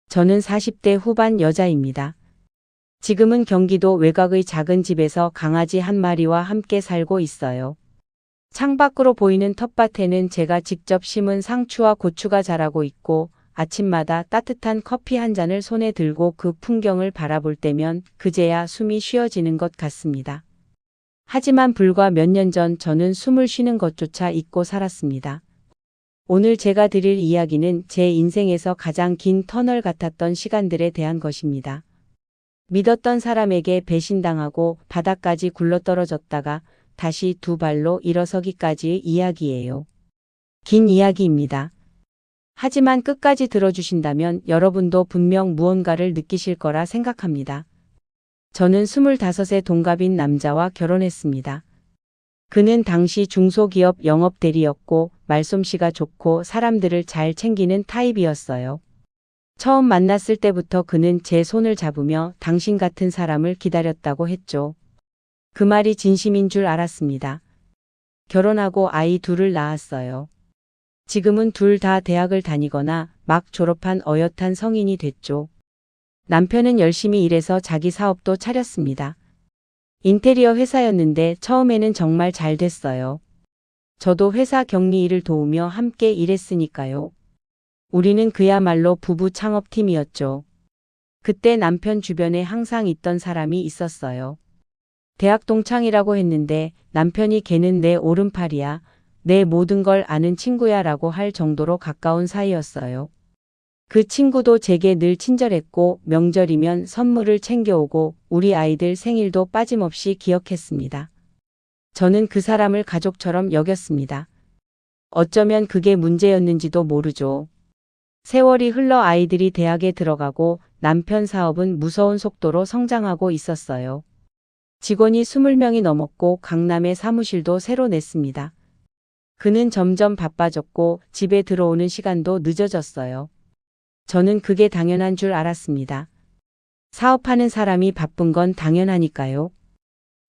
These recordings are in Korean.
저는 40대 후반 여자입니다. 지금은 경기도 외곽의 작은 집에서 강아지 한 마리와 함께 살고 있어요. 창밖으로 보이는 텃밭에는 제가 직접 심은 상추와 고추가 자라고 있고 아침마다 따뜻한 커피 한 잔을 손에 들고 그 풍경을 바라볼 때면 그제야 숨이 쉬어지는 것 같습니다. 하지만 불과 몇 년 전 저는 숨을 쉬는 것조차 잊고 살았습니다. 오늘 제가 드릴 이야기는 제 인생에서 가장 긴 터널 같았던 시간들에 대한 것입니다. 믿었던 사람에게 배신당하고 바닥까지 굴러떨어졌다가 다시 두 발로 일어서기까지의 이야기예요. 긴 이야기입니다. 하지만 끝까지 들어주신다면 여러분도 분명 무언가를 느끼실 거라 생각합니다. 저는 25세 동갑인 남자와 결혼했습니다. 그는 당시 중소기업 영업 대리였고 말솜씨가 좋고 사람들을 잘 챙기는 타입이었어요. 처음 만났을 때부터 그는 제 손을 잡으며 당신 같은 사람을 기다렸다고 했죠. 그 말이 진심인 줄 알았습니다. 결혼하고 아이 둘을 낳았어요. 지금은 둘 다 대학을 다니거나 막 졸업한 어엿한 성인이 됐죠. 남편은 열심히 일해서 자기 사업도 차렸습니다. 인테리어 회사였는데 처음에는 정말 잘 됐어요. 저도 회사 격리 일을 도우며 함께 일했으니까요. 우리는 그야말로 부부 창업팀이었죠. 그때 남편 주변에 항상 있던 사람이 있었어요. 대학 동창이라고 했는데 남편이 걔는 내 오른팔이야, 내 모든 걸 아는 친구야 라고 할 정도로 가까운 사이였어요. 그 친구도 제게 늘 친절했고 명절이면 선물을 챙겨오고 우리 아이들 생일도 빠짐없이 기억했습니다. 저는 그 사람을 가족처럼 여겼습니다. 어쩌면 그게 문제였는지도 모르죠. 세월이 흘러 아이들이 대학에 들어가고 남편 사업은 무서운 속도로 성장하고 있었어요. 직원이 20명이 넘었고 강남에 사무실도 새로 냈습니다. 그는 점점 바빠졌고 집에 들어오는 시간도 늦어졌어요. 저는 그게 당연한 줄 알았습니다. 사업하는 사람이 바쁜 건 당연하니까요.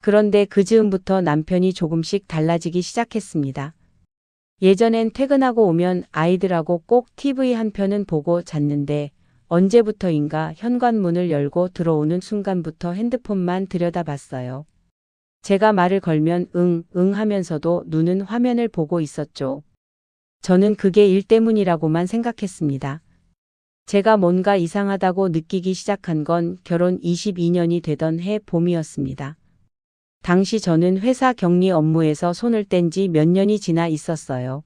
그런데 그 즈음부터 남편이 조금씩 달라지기 시작했습니다. 예전엔 퇴근하고 오면 아이들하고 꼭 TV 한 편은 보고 잤는데 언제부터인가 현관문을 열고 들어오는 순간부터 핸드폰만 들여다봤어요. 제가 말을 걸면 응 하면서도 눈은 화면을 보고 있었죠. 저는 그게 일 때문이라고만 생각했습니다. 제가 뭔가 이상하다고 느끼기 시작한 건 결혼 22년이 되던 해 봄이었습니다. 당시 저는 회사 격리 업무에서 손을 뗀 지 몇 년이 지나 있었어요.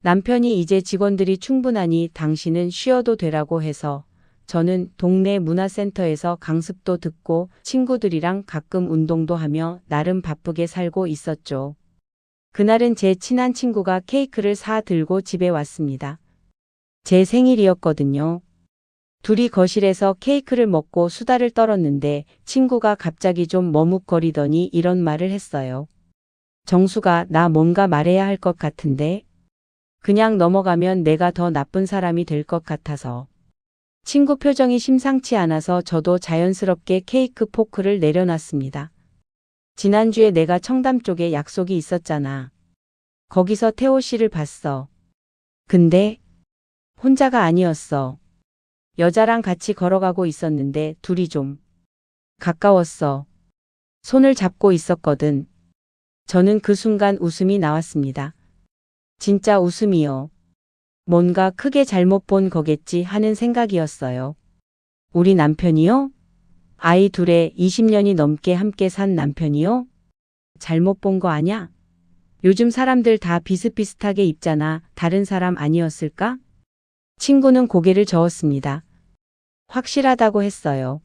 남편이 이제 직원들이 충분하니 당신은 쉬어도 되라고 해서 저는 동네 문화센터에서 강습도 듣고 친구들이랑 가끔 운동도 하며 나름 바쁘게 살고 있었죠. 그날은 제 친한 친구가 케이크를 사 들고 집에 왔습니다. 제 생일이었거든요. 둘이 거실에서 케이크를 먹고 수다를 떨었는데 친구가 갑자기 좀 머뭇거리더니 이런 말을 했어요. 정수가, 나 뭔가 말해야 할 것 같은데? 그냥 넘어가면 내가 더 나쁜 사람이 될 것 같아서. 친구 표정이 심상치 않아서 저도 자연스럽게 케이크 포크를 내려놨습니다. 지난주에 내가 청담 쪽에 약속이 있었잖아. 거기서 태호 씨를 봤어. 근데 혼자가 아니었어. 여자랑 같이 걸어가고 있었는데 둘이 좀 가까웠어. 손을 잡고 있었거든. 저는 그 순간 웃음이 나왔습니다. 진짜 웃음이요. 뭔가 크게 잘못 본 거겠지 하는 생각이었어요. 우리 남편이요? 아이 둘에 20년이 넘게 함께 산 남편이요? 잘못 본 거 아냐? 요즘 사람들 다 비슷비슷하게 입잖아. 다른 사람 아니었을까? 친구는 고개를 저었습니다. 확실하다고 했어요.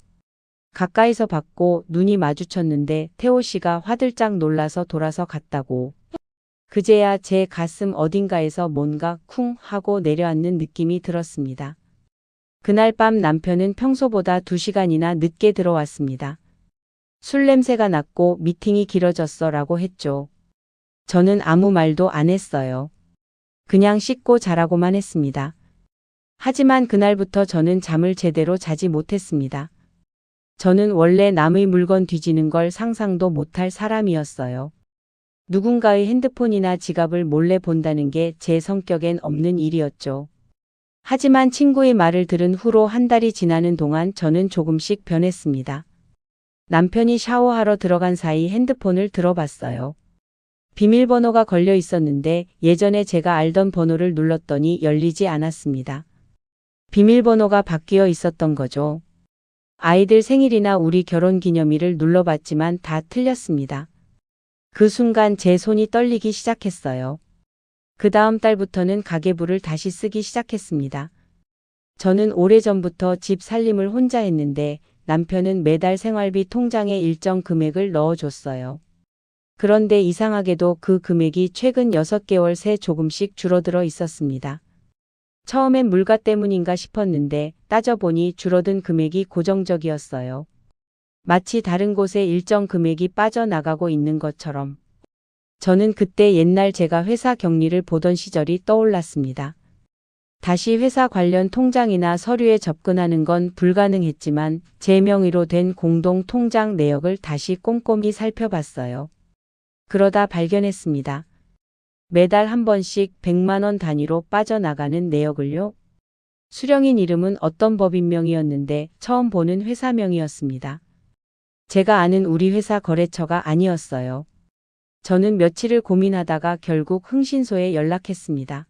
가까이서 봤고 눈이 마주쳤는데 태호 씨가 화들짝 놀라서 돌아서 갔다고. 그제야 제 가슴 어딘가에서 뭔가 쿵 하고 내려앉는 느낌이 들었습니다. 그날 밤 남편은 평소보다 2시간이나 늦게 들어왔습니다. 술 냄새가 났고 미팅이 길어졌어 라고 했죠. 저는 아무 말도 안 했어요. 그냥 씻고 자라고만 했습니다. 하지만 그날부터 저는 잠을 제대로 자지 못했습니다. 저는 원래 남의 물건 뒤지는 걸 상상도 못할 사람이었어요. 누군가의 핸드폰이나 지갑을 몰래 본다는 게 제 성격엔 없는 일이었죠. 하지만 친구의 말을 들은 후로 한 달이 지나는 동안 저는 조금씩 변했습니다. 남편이 샤워하러 들어간 사이 핸드폰을 들어봤어요. 비밀번호가 걸려 있었는데 예전에 제가 알던 번호를 눌렀더니 열리지 않았습니다. 비밀번호가 바뀌어 있었던 거죠. 아이들 생일이나 우리 결혼 기념일을 눌러봤지만 다 틀렸습니다. 그 순간 제 손이 떨리기 시작했어요. 그 다음 달부터는 가계부를 다시 쓰기 시작했습니다. 저는 오래전부터 집 살림을 혼자 했는데 남편은 매달 생활비 통장에 일정 금액을 넣어줬어요. 그런데 이상하게도 그 금액이 최근 6개월 새 조금씩 줄어들어 있었습니다. 처음엔 물가 때문인가 싶었는데 따져보니 줄어든 금액이 고정적이었어요. 마치 다른 곳에 일정 금액이 빠져나가고 있는 것처럼. 저는 그때 옛날 제가 회사 격리를 보던 시절이 떠올랐습니다. 다시 회사 관련 통장이나 서류에 접근하는 건 불가능했지만 제 명의로 된 공동 통장 내역을 다시 꼼꼼히 살펴봤어요. 그러다 발견했습니다. 매달 한 번씩 100만 원 단위로 빠져나가는 내역을요. 수령인 이름은 어떤 법인명이었는데 처음 보는 회사명이었습니다. 제가 아는 우리 회사 거래처가 아니었어요. 저는 며칠을 고민하다가 결국 흥신소에 연락했습니다.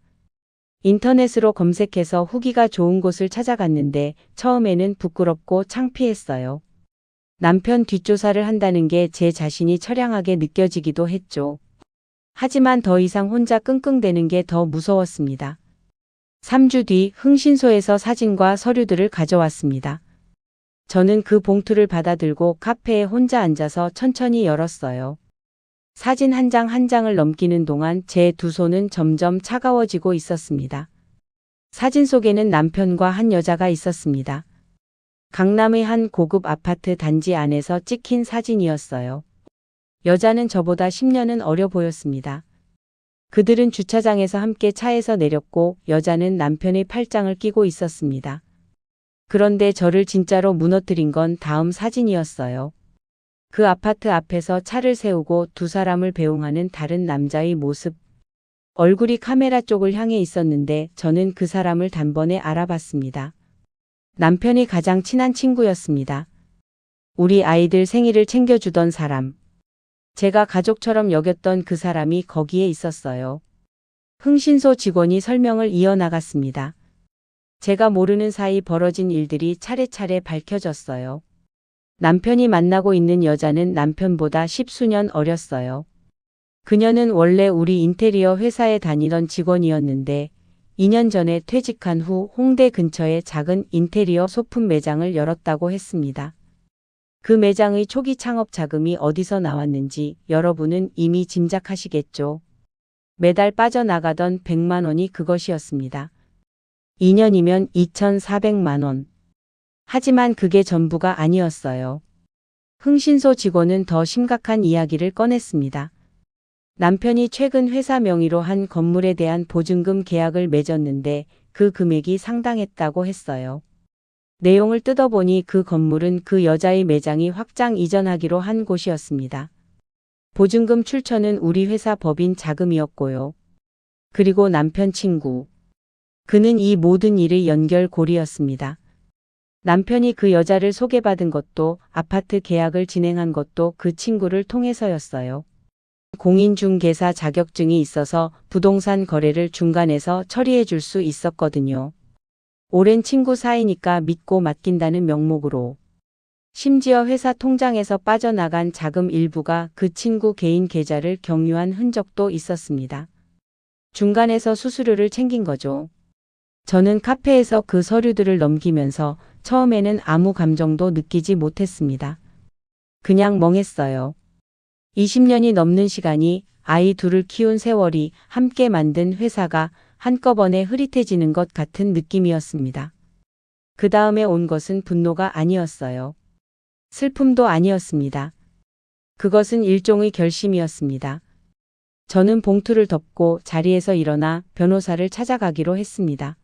인터넷으로 검색해서 후기가 좋은 곳을 찾아갔는데 처음에는 부끄럽고 창피했어요. 남편 뒷조사를 한다는 게 제 자신이 처량하게 느껴지기도 했죠. 하지만 더 이상 혼자 끙끙대는 게 더 무서웠습니다. 3주 뒤 흥신소에서 사진과 서류들을 가져왔습니다. 저는 그 봉투를 받아들고 카페에 혼자 앉아서 천천히 열었어요. 사진 한 장 한 장을 넘기는 동안 제 두 손은 점점 차가워지고 있었습니다. 사진 속에는 남편과 한 여자가 있었습니다. 강남의 한 고급 아파트 단지 안에서 찍힌 사진이었어요. 여자는 저보다 10년은 어려 보였습니다. 그들은 주차장에서 함께 차에서 내렸고 여자는 남편의 팔짱을 끼고 있었습니다. 그런데 저를 진짜로 무너뜨린 건 다음 사진이었어요. 그 아파트 앞에서 차를 세우고 두 사람을 배웅하는 다른 남자의 모습. 얼굴이 카메라 쪽을 향해 있었는데 저는 그 사람을 단번에 알아봤습니다. 남편이 가장 친한 친구였습니다. 우리 아이들 생일을 챙겨주던 사람. 제가 가족처럼 여겼던 그 사람이 거기에 있었어요. 흥신소 직원이 설명을 이어나갔습니다. 제가 모르는 사이 벌어진 일들이 차례차례 밝혀졌어요. 남편이 만나고 있는 여자는 남편보다 10수년 어렸어요. 그녀는 원래 우리 인테리어 회사에 다니던 직원이었는데 2년 전에 퇴직한 후 홍대 근처에 작은 인테리어 소품 매장을 열었다고 했습니다. 그 매장의 초기 창업 자금이 어디서 나왔는지 여러분은 이미 짐작하시겠죠. 매달 빠져나가던 100만 원이 그것이었습니다. 2년이면 2,400만 원. 하지만 그게 전부가 아니었어요. 흥신소 직원은 더 심각한 이야기를 꺼냈습니다. 남편이 최근 회사 명의로 한 건물에 대한 보증금 계약을 맺었는데 그 금액이 상당했다고 했어요. 내용을 뜯어보니 그 건물은 그 여자의 매장이 확장 이전하기로 한 곳이었습니다. 보증금 출처는 우리 회사 법인 자금이었고요. 그리고 남편 친구. 그는 이 모든 일의 연결고리였습니다. 남편이 그 여자를 소개받은 것도 아파트 계약을 진행한 것도 그 친구를 통해서였어요. 공인중개사 자격증이 있어서 부동산 거래를 중간에서 처리해 줄 수 있었거든요. 오랜 친구 사이니까 믿고 맡긴다는 명목으로. 심지어 회사 통장에서 빠져나간 자금 일부가 그 친구 개인 계좌를 경유한 흔적도 있었습니다. 중간에서 수수료를 챙긴 거죠. 저는 카페에서 그 서류들을 넘기면서 처음에는 아무 감정도 느끼지 못했습니다. 그냥 멍했어요. 20년이 넘는 시간이, 아이 둘을 키운 세월이, 함께 만든 회사가 한꺼번에 흐릿해지는 것 같은 느낌이었습니다. 그 다음에 온 것은 분노가 아니었어요. 슬픔도 아니었습니다. 그것은 일종의 결심이었습니다. 저는 봉투를 덮고 자리에서 일어나 변호사를 찾아가기로 했습니다.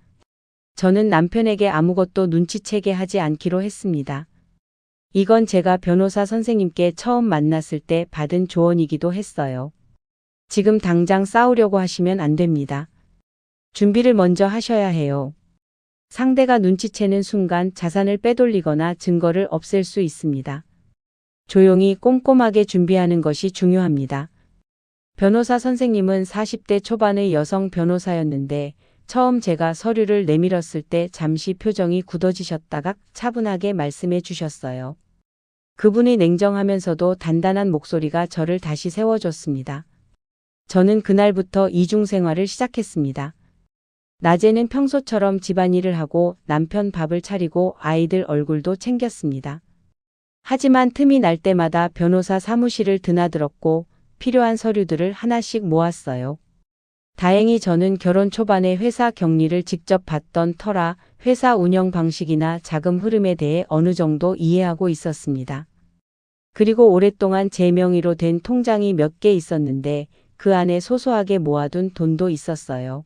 저는 남편에게 아무것도 눈치채게 하지 않기로 했습니다. 이건 제가 변호사 선생님께 처음 만났을 때 받은 조언이기도 했어요. 지금 당장 싸우려고 하시면 안 됩니다. 준비를 먼저 하셔야 해요. 상대가 눈치채는 순간 자산을 빼돌리거나 증거를 없앨 수 있습니다. 조용히 꼼꼼하게 준비하는 것이 중요합니다. 변호사 선생님은 40대 초반의 여성 변호사였는데 처음 제가 서류를 내밀었을 때 잠시 표정이 굳어지셨다가 차분하게 말씀해 주셨어요. 그분이 냉정하면서도 단단한 목소리가 저를 다시 세워줬습니다. 저는 그날부터 이중생활을 시작했습니다. 낮에는 평소처럼 집안일을 하고 남편 밥을 차리고 아이들 얼굴도 챙겼습니다. 하지만 틈이 날 때마다 변호사 사무실을 드나들었고 필요한 서류들을 하나씩 모았어요. 다행히 저는 결혼 초반에 회사 격리를 직접 받던 터라 회사 운영 방식이나 자금 흐름에 대해 어느 정도 이해하고 있었습니다. 그리고 오랫동안 제 명의로 된 통장이 몇 개 있었는데 그 안에 소소하게 모아둔 돈도 있었어요.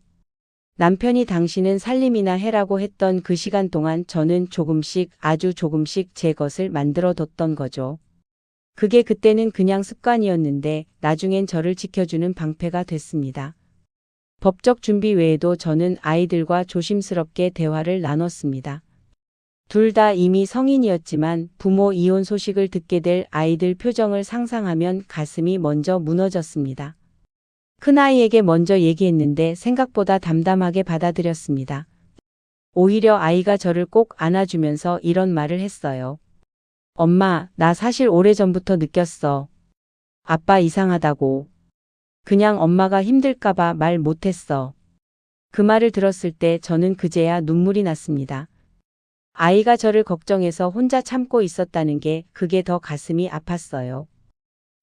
남편이 당신은 살림이나 해라고 했던 그 시간 동안 저는 조금씩 아주 조금씩 제 것을 만들어 뒀던 거죠. 그게 그때는 그냥 습관이었는데 나중엔 저를 지켜주는 방패가 됐습니다. 법적 준비 외에도 저는 아이들과 조심스럽게 대화를 나눴습니다. 둘 다 이미 성인이었지만 부모 이혼 소식을 듣게 될 아이들 표정을 상상하면 가슴이 먼저 무너졌습니다. 큰아이에게 먼저 얘기했는데 생각보다 담담하게 받아들였습니다. 오히려 아이가 저를 꼭 안아주면서 이런 말을 했어요. 엄마, 나 사실 오래전부터 느꼈어. 아빠 이상하다고. 그냥 엄마가 힘들까봐 말 못했어. 그 말을 들었을 때 저는 그제야 눈물이 났습니다. 아이가 저를 걱정해서 혼자 참고 있었다는 게 그게 더 가슴이 아팠어요.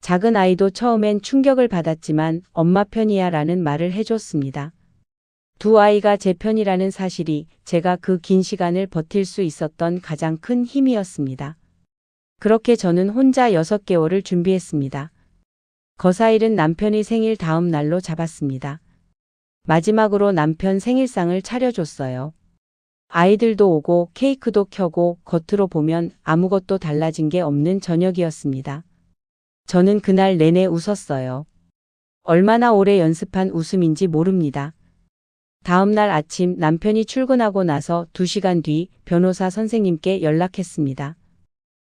작은 아이도 처음엔 충격을 받았지만 엄마 편이야 라는 말을 해줬습니다. 두 아이가 제 편이라는 사실이 제가 그 긴 시간을 버틸 수 있었던 가장 큰 힘이었습니다. 그렇게 저는 혼자 6개월을 준비했습니다. 거사일은 남편이 생일 다음 날로 잡았습니다. 마지막으로 남편 생일상을 차려줬어요. 아이들도 오고 케이크도 켜고 겉으로 보면 아무것도 달라진 게 없는 저녁이었습니다. 저는 그날 내내 웃었어요. 얼마나 오래 연습한 웃음인지 모릅니다. 다음 날 아침 남편이 출근하고 나서 2시간 뒤 변호사 선생님께 연락했습니다.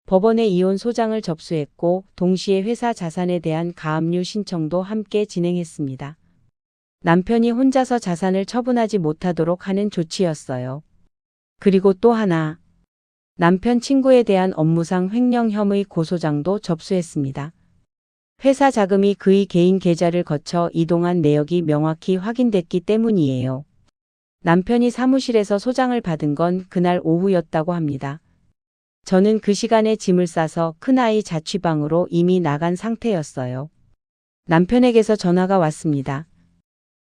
법원에 이혼 소장을 접수했고 동시에 회사 자산에 대한 가압류 신청도 함께 진행했습니다. 남편이 혼자서 자산을 처분하지 못하도록 하는 조치였어요. 그리고 또 하나. 남편 친구에 대한 업무상 횡령 혐의 고소장도 접수했습니다. 회사 자금이 그의 개인 계좌를 거쳐 이동한 내역이 명확히 확인됐기 때문이에요. 남편이 사무실에서 소장을 받은 건 그날 오후였다고 합니다. 저는 그 시간에 짐을 싸서 큰아이 자취방으로 이미 나간 상태였어요. 남편에게서 전화가 왔습니다.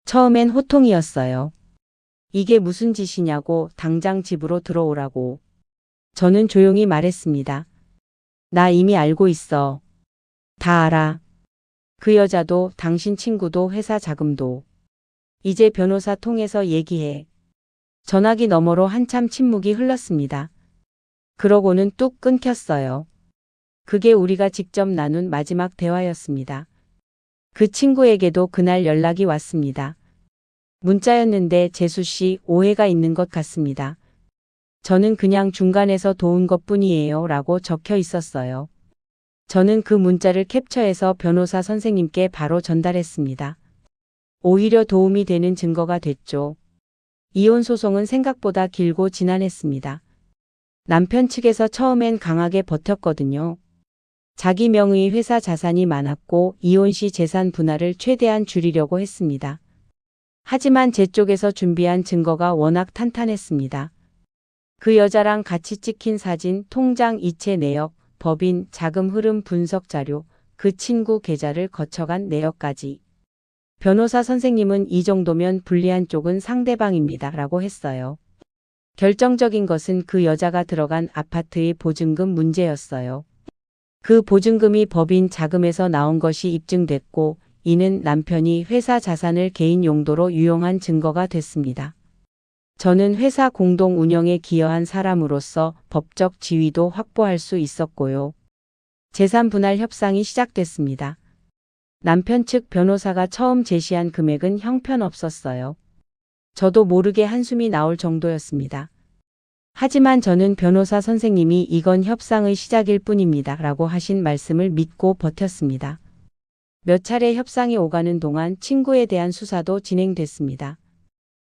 처음엔 호통이었어요. 이게 무슨 짓이냐고 당장 집으로 들어오라고. 저는 조용히 말했습니다. 나 이미 알고 있어. 다 알아. 그 여자도 당신 친구도 회사 자금도. 이제 변호사 통해서 얘기해. 전화기 너머로 한참 침묵이 흘렀습니다. 그러고는 뚝 끊겼어요. 그게 우리가 직접 나눈 마지막 대화였습니다. 그 친구에게도 그날 연락이 왔습니다. 문자였는데 재수 씨 오해가 있는 것 같습니다. 저는 그냥 중간에서 도운 것뿐이에요 라고 적혀 있었어요. 저는 그 문자를 캡처해서 변호사 선생님께 바로 전달했습니다. 오히려 도움이 되는 증거가 됐죠. 이혼 소송은 생각보다 길고 지난했습니다. 남편 측에서 처음엔 강하게 버텼거든요. 자기 명의 회사 자산이 많았고 이혼 시 재산 분할을 최대한 줄이려고 했습니다. 하지만 제 쪽에서 준비한 증거가 워낙 탄탄했습니다. 그 여자랑 같이 찍힌 사진, 통장 이체 내역, 법인, 자금 흐름 분석 자료, 그 친구 계좌를 거쳐간 내역까지. 변호사 선생님은 이 정도면 불리한 쪽은 상대방입니다 라고 했어요. 결정적인 것은 그 여자가 들어간 아파트의 보증금 문제였어요. 그 보증금이 법인 자금에서 나온 것이 입증됐고 이는 남편이 회사 자산을 개인 용도로 유용한 증거가 됐습니다. 저는 회사 공동 운영에 기여한 사람으로서 법적 지위도 확보할 수 있었고요. 재산 분할 협상이 시작됐습니다. 남편 측 변호사가 처음 제시한 금액은 형편없었어요. 저도 모르게 한숨이 나올 정도였습니다. 하지만 저는 변호사 선생님이 이건 협상의 시작일 뿐입니다. 라고 하신 말씀을 믿고 버텼습니다. 몇 차례 협상이 오가는 동안 친구에 대한 수사도 진행됐습니다.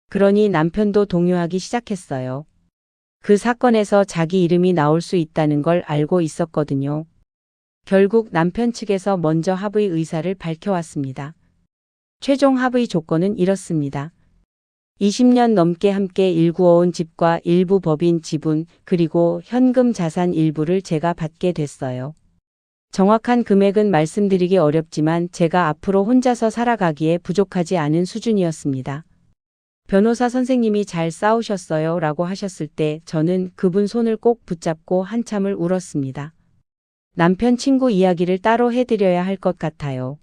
그러니 남편도 동요하기 시작했어요. 그 사건에서 자기 이름이 나올 수 있다는 걸 알고 있었거든요. 결국 남편 측에서 먼저 합의 의사를 밝혀왔습니다. 최종 합의 조건은 이렇습니다. 20년 넘게 함께 일구어온 집과 일부 법인 지분 그리고 현금 자산 일부를 제가 받게 됐어요. 정확한 금액은 말씀드리기 어렵지만 제가 앞으로 혼자서 살아가기에 부족하지 않은 수준이었습니다. 변호사 선생님이 잘 싸우셨어요 라고 하셨을 때 저는 그분 손을 꼭 붙잡고 한참을 울었습니다. 남편 친구 이야기를 따로 해드려야 할 것 같아요.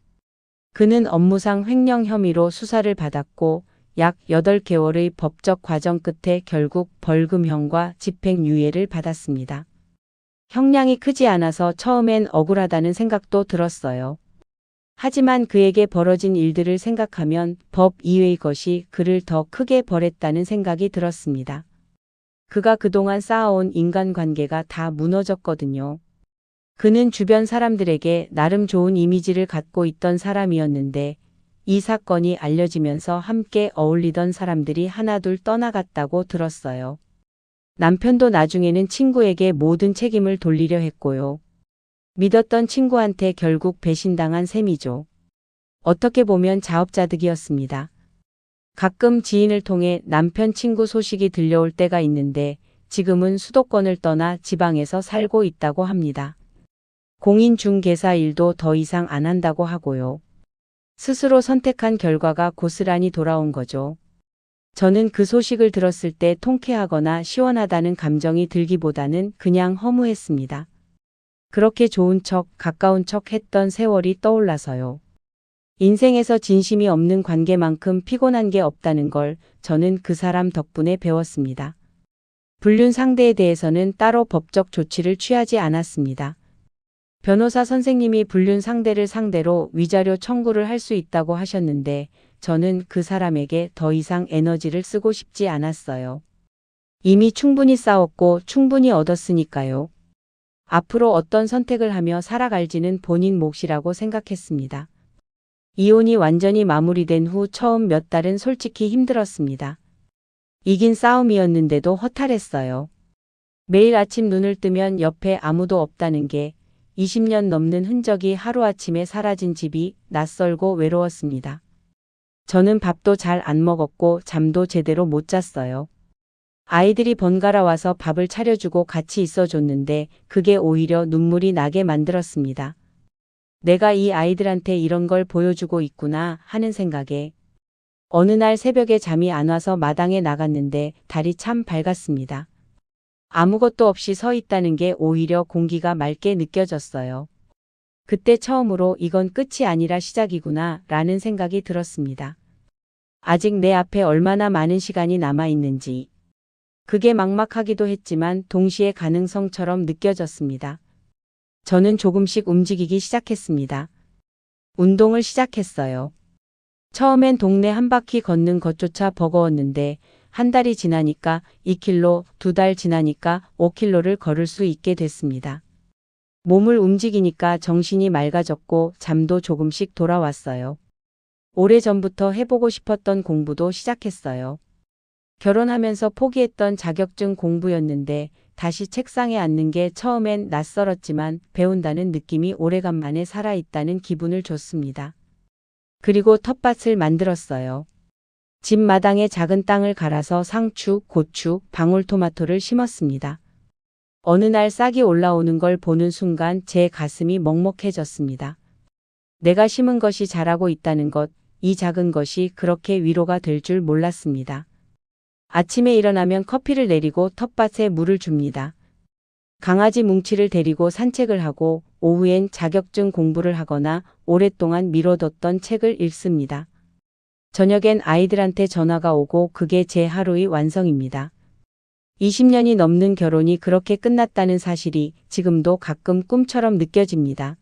그는 업무상 횡령 혐의로 수사를 받았고 약 8개월의 법적 과정 끝에 결국 벌금형과 집행유예를 받았습니다. 형량이 크지 않아서 처음엔 억울하다는 생각도 들었어요. 하지만 그에게 벌어진 일들을 생각하면 법 이외의 것이 그를 더 크게 벌했다는 생각이 들었습니다. 그가 그동안 쌓아온 인간관계가 다 무너졌거든요. 그는 주변 사람들에게 나름 좋은 이미지를 갖고 있던 사람이었는데 이 사건이 알려지면서 함께 어울리던 사람들이 하나둘 떠나갔다고 들었어요. 남편도 나중에는 친구에게 모든 책임을 돌리려 했고요. 믿었던 친구한테 결국 배신당한 셈이죠. 어떻게 보면 자업자득이었습니다. 가끔 지인을 통해 남편 친구 소식이 들려올 때가 있는데 지금은 수도권을 떠나 지방에서 살고 있다고 합니다. 공인중개사 일도 더 이상 안 한다고 하고요. 스스로 선택한 결과가 고스란히 돌아온 거죠. 저는 그 소식을 들었을 때 통쾌하거나 시원하다는 감정이 들기보다는 그냥 허무했습니다. 그렇게 좋은 척, 가까운 척 했던 세월이 떠올라서요. 인생에서 진심이 없는 관계만큼 피곤한 게 없다는 걸 저는 그 사람 덕분에 배웠습니다. 불륜 상대에 대해서는 따로 법적 조치를 취하지 않았습니다. 변호사 선생님이 불륜 상대를 상대로 위자료 청구를 할 수 있다고 하셨는데 저는 그 사람에게 더 이상 에너지를 쓰고 싶지 않았어요. 이미 충분히 싸웠고 충분히 얻었으니까요. 앞으로 어떤 선택을 하며 살아갈지는 본인 몫이라고 생각했습니다. 이혼이 완전히 마무리된 후 처음 몇 달은 솔직히 힘들었습니다. 이긴 싸움이었는데도 허탈했어요. 매일 아침 눈을 뜨면 옆에 아무도 없다는 게 20년 넘는 흔적이 하루아침에 사라진 집이 낯설고 외로웠습니다. 저는 밥도 잘 안 먹었고 잠도 제대로 못 잤어요. 아이들이 번갈아 와서 밥을 차려주고 같이 있어줬는데 그게 오히려 눈물이 나게 만들었습니다. 내가 이 아이들한테 이런 걸 보여주고 있구나 하는 생각에 어느 날 새벽에 잠이 안 와서 마당에 나갔는데 달이 참 밝았습니다. 아무것도 없이 서 있다는 게 오히려 공기가 맑게 느껴졌어요. 그때 처음으로 이건 끝이 아니라 시작이구나 라는 생각이 들었습니다. 아직 내 앞에 얼마나 많은 시간이 남아 있는지. 그게 막막하기도 했지만 동시에 가능성처럼 느껴졌습니다. 저는 조금씩 움직이기 시작했습니다. 운동을 시작했어요. 처음엔 동네 한 바퀴 걷는 것조차 버거웠는데 한 달이 지나니까 2km, 2달 지나니까 5km를 걸을 수 있게 됐습니다. 몸을 움직이니까 정신이 맑아졌고 잠도 조금씩 돌아왔어요. 오래전부터 해보고 싶었던 공부도 시작했어요. 결혼하면서 포기했던 자격증 공부였는데 다시 책상에 앉는 게 처음엔 낯설었지만 배운다는 느낌이 오래간만에 살아있다는 기분을 줬습니다. 그리고 텃밭을 만들었어요. 집 마당에 작은 땅을 갈아서 상추, 고추, 방울토마토를 심었습니다. 어느 날 싹이 올라오는 걸 보는 순간 제 가슴이 먹먹해졌습니다. 내가 심은 것이 자라고 있다는 것, 이 작은 것이 그렇게 위로가 될 줄 몰랐습니다. 아침에 일어나면 커피를 내리고 텃밭에 물을 줍니다. 강아지 뭉치를 데리고 산책을 하고 오후엔 자격증 공부를 하거나 오랫동안 미뤄뒀던 책을 읽습니다. 저녁엔 아이들한테 전화가 오고 그게 제 하루의 완성입니다. 20년이 넘는 결혼이 그렇게 끝났다는 사실이 지금도 가끔 꿈처럼 느껴집니다.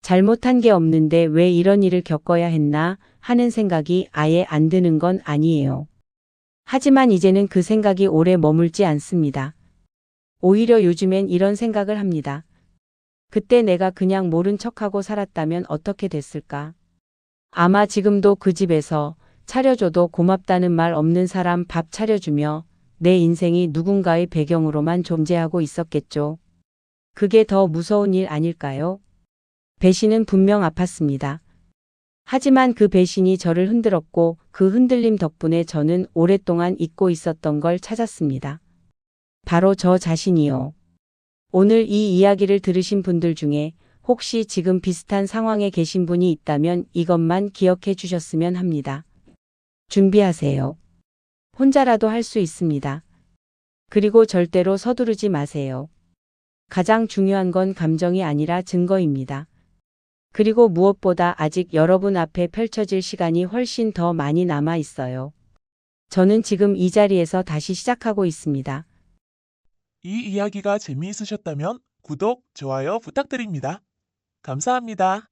잘못한 게 없는데 왜 이런 일을 겪어야 했나 하는 생각이 아예 안 드는 건 아니에요. 하지만 이제는 그 생각이 오래 머물지 않습니다. 오히려 요즘엔 이런 생각을 합니다. 그때 내가 그냥 모른 척하고 살았다면 어떻게 됐을까? 아마 지금도 그 집에서 차려줘도 고맙다는 말 없는 사람 밥 차려주며 내 인생이 누군가의 배경으로만 존재하고 있었겠죠. 그게 더 무서운 일 아닐까요? 배신은 분명 아팠습니다. 하지만 그 배신이 저를 흔들었고 그 흔들림 덕분에 저는 오랫동안 잊고 있었던 걸 찾았습니다. 바로 저 자신이요. 오늘 이 이야기를 들으신 분들 중에 혹시 지금 비슷한 상황에 계신 분이 있다면 이것만 기억해 주셨으면 합니다. 준비하세요. 혼자라도 할 수 있습니다. 그리고 절대로 서두르지 마세요. 가장 중요한 건 감정이 아니라 증거입니다. 그리고 무엇보다 아직 여러분 앞에 펼쳐질 시간이 훨씬 더 많이 남아 있어요. 저는 지금 이 자리에서 다시 시작하고 있습니다. 이 이야기가 재미있으셨다면 구독, 좋아요 부탁드립니다. 감사합니다.